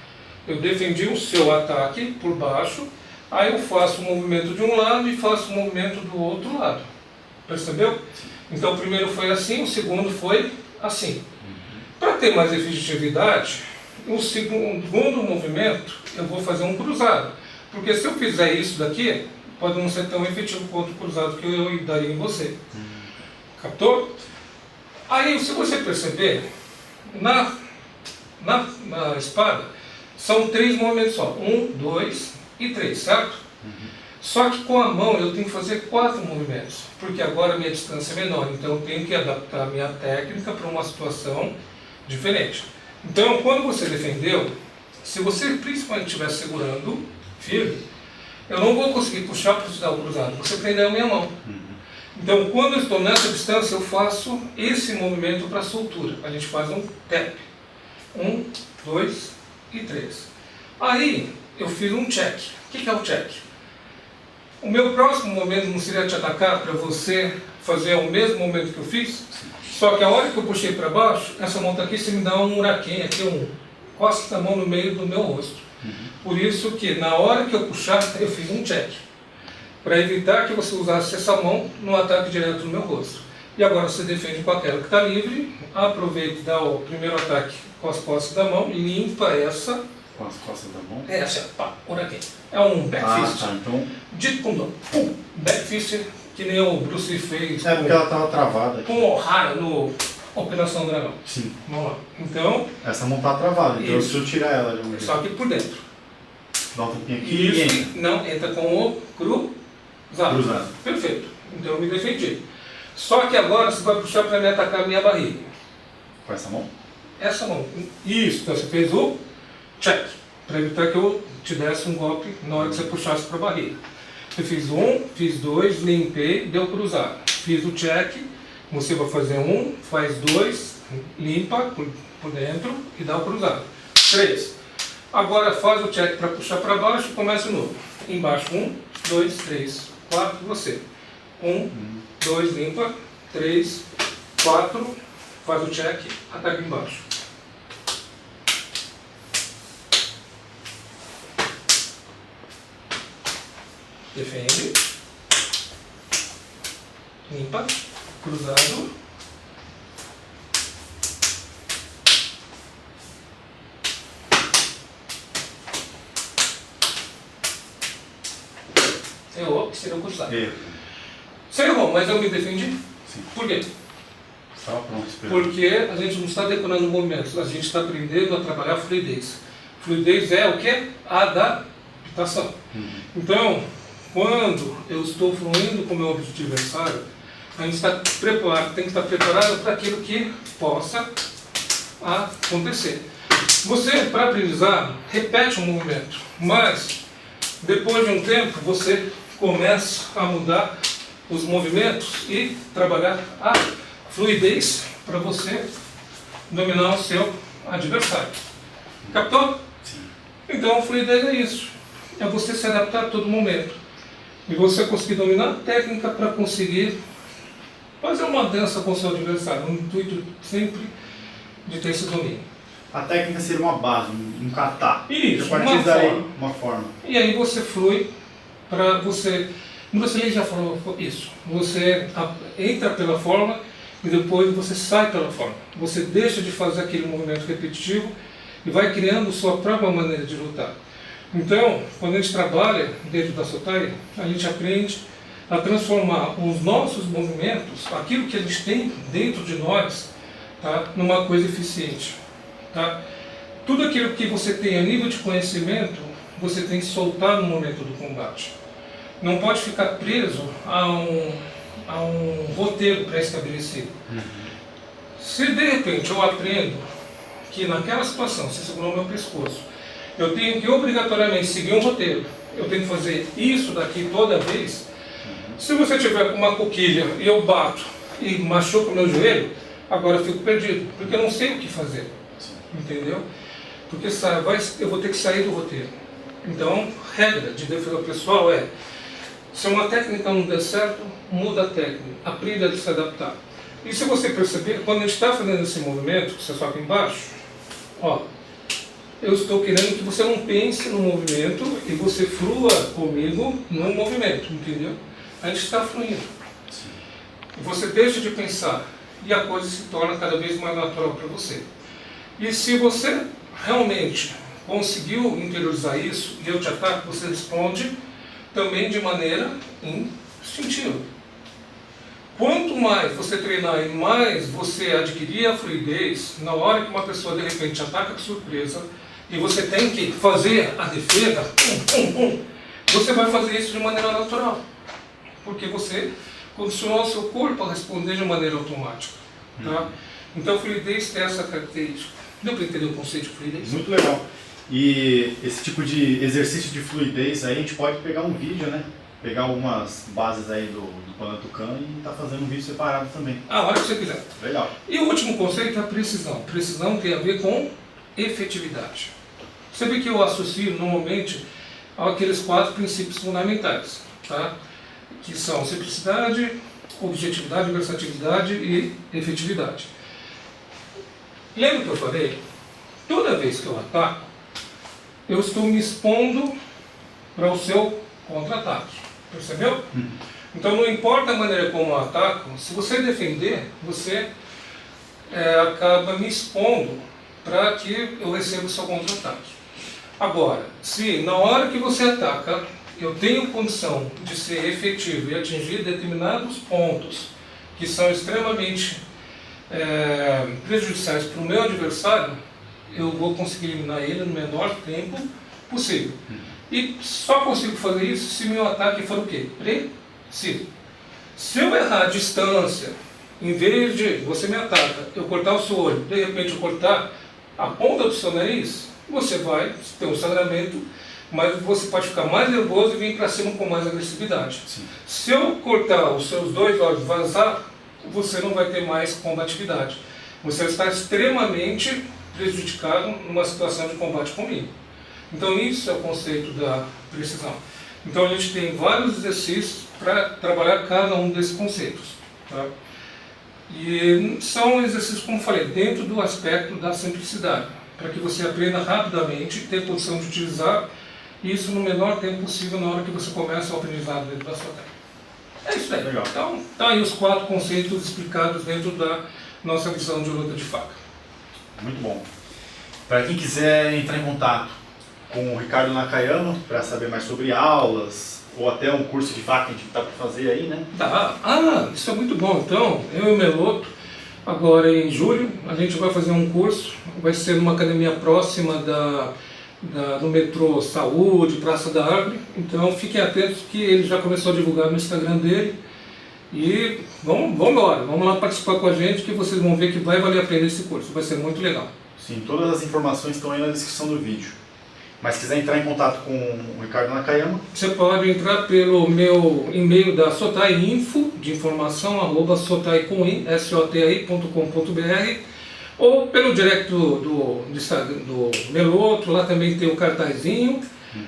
eu defendi o seu ataque por baixo, aí eu faço o movimento de um lado e faço o movimento do outro lado. Percebeu? Então o primeiro foi assim, o segundo foi assim. Para ter mais efetividade, o segundo movimento eu vou fazer um cruzado. Porque se eu fizer isso daqui, pode não ser tão efetivo quanto o cruzado que eu daria em você. Captou? Aí, se você perceber, na espada, são 3 movimentos só. 1, 2 e 3, certo? Só que com a mão eu tenho que fazer 4 movimentos, porque agora a minha distância é menor. Então eu tenho que adaptar a minha técnica para uma situação diferente. Então, quando você defendeu, Se você principalmente estiver segurando firme, eu não vou conseguir puxar para te dar o cruzado, você prendeu a minha mão. Então, quando eu estou nessa distância, eu faço esse movimento para soltura. A gente faz um tap. 1, 2 e 3. Aí, eu fiz um check. O que é o check? O meu próximo movimento não seria te atacar para você fazer o mesmo movimento que eu fiz? Só que a hora que eu puxei para baixo, essa mão aqui, você me dá um huraquinho aqui, costa a mão no meio do meu rosto. Por isso que, na hora que eu puxar, eu fiz um check. Para evitar que você usasse essa mão no ataque direto no meu rosto. E agora você defende com aquela que está livre, aproveita e dá o primeiro ataque com as costas da mão, limpa essa. Com as costas da mão? Essa, pá, por aqui. É um back fist. Tá, então... Dito com dor. Pum, back fist, que nem o Bruce Lee fez. É porque ela estava travada aqui. Com o O'Hara no Operação Dragão. Sim. Vamos lá. Então... Essa mão está travada, então isso. se eu tirar ela de um jeito. Só que por dentro. Dá um tapinha aqui e Isso, entra. não, entra com o cruzado. Perfeito. Então eu me defendi. Só que agora você vai puxar para me atacar a minha barriga. Com essa mão? Essa mão. Isso. Então você fez o check. Para evitar que eu te desse um golpe na hora que você puxasse para a barriga. Eu fiz um, fiz dois, limpei, deu cruzado. Fiz o check. Você vai fazer um, faz dois, limpa por dentro e dá o cruzado. 3. Agora faz o check para puxar para baixo e começa de novo. Embaixo 1, 2, 3, 4, você. 1, 2, limpa. 3, 4, faz o check, ataca embaixo. Defende. Limpa. Cruzado. Errou, seria um cruzado. Erro. Você errou, mas eu me defendi. Sim. Por quê? Estava pronto, esperando. Porque a gente não está decorando movimentos, a gente está aprendendo a trabalhar fluidez. Fluidez é o quê? Adaptação. Então, quando eu estou fluindo com o meu adversário, a gente está preparado, tem que estar preparado para aquilo que possa acontecer. Você, para aprendizado, repete um movimento, mas depois de um tempo você começa a mudar os movimentos e trabalhar a fluidez para você dominar o seu adversário. Captou? Sim. Então, fluidez é isso. É você se adaptar a todo momento. E você conseguir dominar a técnica para conseguir fazer uma dança com o seu adversário. O intuito sempre de ter esse domínio. A técnica seria uma base, um kata. Isso, a partir uma daí, forma. uma forma. E aí você flui para você... Você já falou isso. Você entra pela forma e depois você sai pela forma. Você deixa de fazer aquele movimento repetitivo e vai criando sua própria maneira de lutar. Então, quando a gente trabalha dentro da Sotai, a gente aprende a transformar os nossos movimentos, aquilo que a gente tem dentro de nós, tá, numa coisa eficiente. Tá? Tudo aquilo que você tem a nível de conhecimento, você tem que soltar no momento do combate. Não pode ficar preso a um roteiro pré-estabelecido. Se de repente eu aprendo que naquela situação, você segurou meu pescoço, eu tenho que obrigatoriamente seguir um roteiro, eu tenho que fazer isso daqui toda vez. Se você tiver com uma coquilha e eu bato e machuco o meu joelho, agora eu fico perdido, porque eu não sei o que fazer. Entendeu? Porque eu vou ter que sair do roteiro. Então, regra de defesa pessoal é: se uma técnica não der certo, muda a técnica, aprenda a se adaptar. E se você perceber, quando a gente está fazendo esse movimento, que você sobe embaixo, ó, eu estou querendo que você não pense no movimento e você flua comigo no movimento, entendeu? A gente está fluindo. Você deixa de pensar e a coisa se torna cada vez mais natural para você. E se você realmente conseguiu interiorizar isso e eu te ataco, você responde também de maneira instintiva. Quanto mais você treinar e mais você adquirir a fluidez, na hora que uma pessoa de repente ataca de surpresa e você tem que fazer a defesa, você vai fazer isso de maneira natural. Porque você condicionou o seu corpo a responder de maneira automática. Tá? Então a fluidez tem essa característica. Deu para entender o conceito de fluidez? Muito legal. E esse tipo de exercício de fluidez aí a gente pode pegar um vídeo, né? Pegar algumas bases aí do Panatucan e tá fazendo um vídeo separado também. A hora que você quiser. Legal. E o último conceito é a precisão. Precisão tem a ver com efetividade. Você vê que eu associo normalmente àqueles 4 princípios fundamentais, tá? Que são simplicidade, objetividade, versatilidade e efetividade. Lembra que eu falei? Toda vez que eu ataco, eu estou me expondo para o seu contra-ataque. Percebeu? Então não importa a maneira como eu ataco, se você defender, você acaba me expondo para que eu receba o seu contra-ataque. Agora, se na hora que você ataca, eu tenho condição de ser efetivo e atingir determinados pontos que são extremamente prejudiciais para o meu adversário, eu vou conseguir eliminar ele no menor tempo possível. E só consigo fazer isso se meu ataque for o quê? Preciso. Se eu errar a distância, em vez de você me ataca, eu cortar o seu olho, de repente eu cortar a ponta do seu nariz, você vai ter um sangramento, mas você pode ficar mais nervoso e vir para cima com mais agressividade. Sim. Se eu cortar os seus 2 olhos e vazar, você não vai ter mais combatividade. Você está extremamente prejudicado numa situação de combate comigo. Então isso é o conceito da precisão. Então a gente tem vários exercícios para trabalhar cada um desses conceitos. Tá? E são exercícios, como falei, dentro do aspecto da simplicidade, para que você aprenda rapidamente, ter condição de utilizar isso no menor tempo possível na hora que você começa o aprendizado dentro da sua técnica. É isso aí. Legal. Então, tá aí os 4 conceitos explicados dentro da nossa visão de luta de faca. Muito bom. Para quem quiser entrar em contato com o Ricardo Nakayama para saber mais sobre aulas ou até um curso de faca que a gente está para fazer aí, né? Tá. Ah, isso é muito bom. Então, eu e o Meloto, agora em julho, a gente vai fazer um curso, vai ser numa academia próxima do metrô Saúde, Praça da Árvore. Então fiquem atentos que ele já começou a divulgar no Instagram dele. E vamos embora, vamos lá participar com a gente que vocês vão ver que vai valer a pena esse curso, vai ser muito legal. Sim, todas as informações estão aí na descrição do vídeo. Mas se quiser entrar em contato com o Ricardo Nakayama, você pode entrar pelo meu e-mail da Sotai Info, de informação, @sotai.com.br, ou pelo direct do Meloto, lá também tem o cartazinho,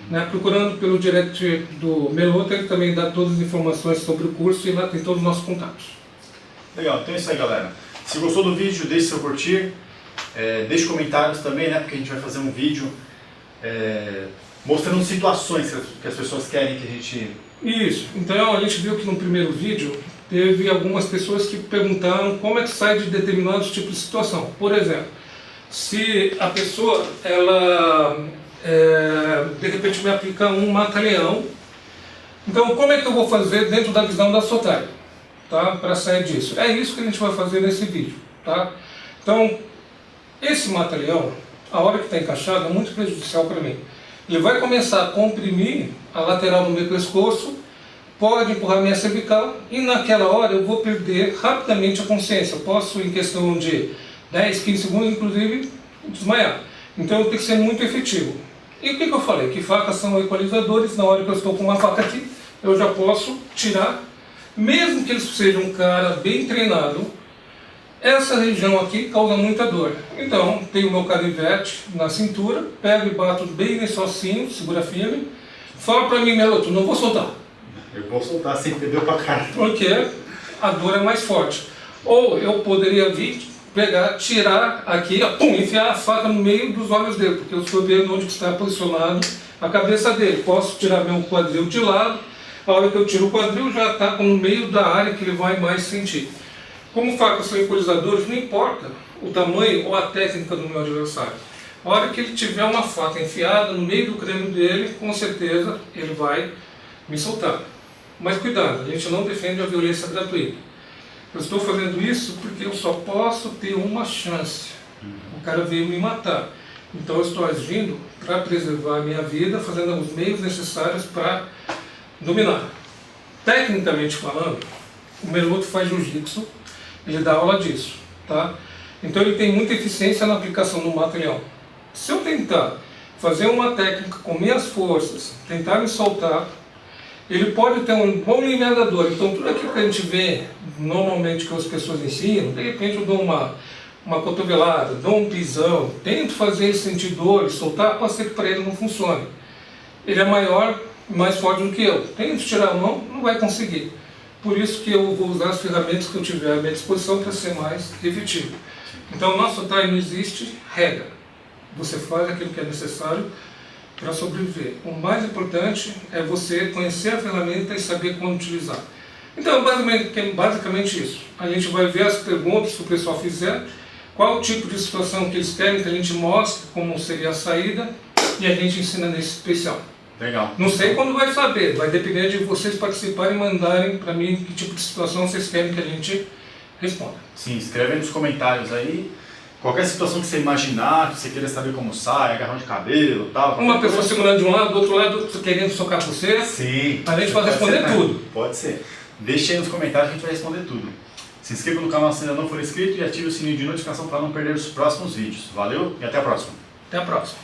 né, procurando pelo direct do Meloto, ele também dá todas as informações sobre o curso e lá tem todos os nossos contatos. Legal, então é isso aí, galera. Se gostou do vídeo, deixe seu curtir, deixe comentários também, né, porque a gente vai fazer um vídeo mostrando situações que as pessoas querem que a gente... Isso, então a gente viu que no primeiro vídeo teve algumas pessoas que perguntaram como é que sai de determinados tipos de situação. Por exemplo, se a pessoa, ela de repente me aplica um mata-leão, então como é que eu vou fazer dentro da visão da Sotai, tá? Para sair disso? É isso que a gente vai fazer nesse vídeo, tá? Então, esse mata-leão, a hora que está encaixado, é muito prejudicial para mim. Ele vai começar a comprimir a lateral do meu pescoço, pode empurrar minha cervical e naquela hora eu vou perder rapidamente a consciência. Eu posso, em questão de 10, 15 segundos, inclusive, desmaiar. Então eu tenho que ser muito efetivo. E o que eu falei? Que facas são equalizadores. Na hora que eu estou com uma faca aqui, eu já posso tirar, mesmo que ele seja um cara bem treinado, essa região aqui causa muita dor. Então, tenho o meu canivete na cintura, pego e bato bem nesse ossinho, segura firme. Fala pra mim, Meloto, não vou soltar. Eu vou soltar sem perder pra cá. Porque a dor é mais forte. Ou eu poderia vir, pegar, tirar aqui, pum, enfiar a faca no meio dos olhos dele, porque eu estou vendo onde está posicionado a cabeça dele. Posso tirar meu quadril de lado, a hora que eu tiro o quadril já está no meio da área que ele vai mais sentir. Como facas são equalizadores, não importa o tamanho ou a técnica do meu adversário. A hora que ele tiver uma faca enfiada no meio do crânio dele, com certeza ele vai me soltar. Mas cuidado, a gente não defende a violência gratuita. Eu estou fazendo isso porque eu só posso ter uma chance. O cara veio me matar. Então eu estou agindo para preservar a minha vida, fazendo os meios necessários para dominar. Tecnicamente falando, o Meloto faz jiu-jitsu, ele dá aula disso, tá? Então ele tem muita eficiência na aplicação do mata-leão. Se eu tentar fazer uma técnica com minhas forças, tentar me soltar, ele pode ter um bom limiador. Então tudo aquilo que a gente vê normalmente que as pessoas ensinam, de repente eu dou uma cotovelada, dou um pisão, tento fazer ele sentir dor e soltar, pode ser que para ele não funcione. Ele é maior, mais forte do que eu. Tento tirar a mão, não vai conseguir. Por isso que eu vou usar as ferramentas que eu tiver à minha disposição para ser mais efetivo. Então, no nosso time não existe regra. Você faz aquilo que é necessário para sobreviver. O mais importante é você conhecer a ferramenta e saber como utilizar. Então, basicamente isso. A gente vai ver as perguntas que o pessoal fizer, qual o tipo de situação que eles querem que a gente mostre, como seria a saída, e a gente ensina nesse especial. Legal. Não sei quando vai saber, vai depender de vocês participarem e mandarem para mim que tipo de situação vocês querem que a gente responda. Sim, escreve aí nos comentários aí. Qualquer situação que você imaginar, que você queira saber como sai, agarrão de cabelo e tal. Uma pessoa segurando de um lado, do outro lado querendo socar você. Sim. A gente vai responder tudo. Pode ser. Deixe aí nos comentários que a gente vai responder tudo. Se inscreva no canal se ainda não for inscrito e ative o sininho de notificação para não perder os próximos vídeos. Valeu e até a próxima. Até a próxima.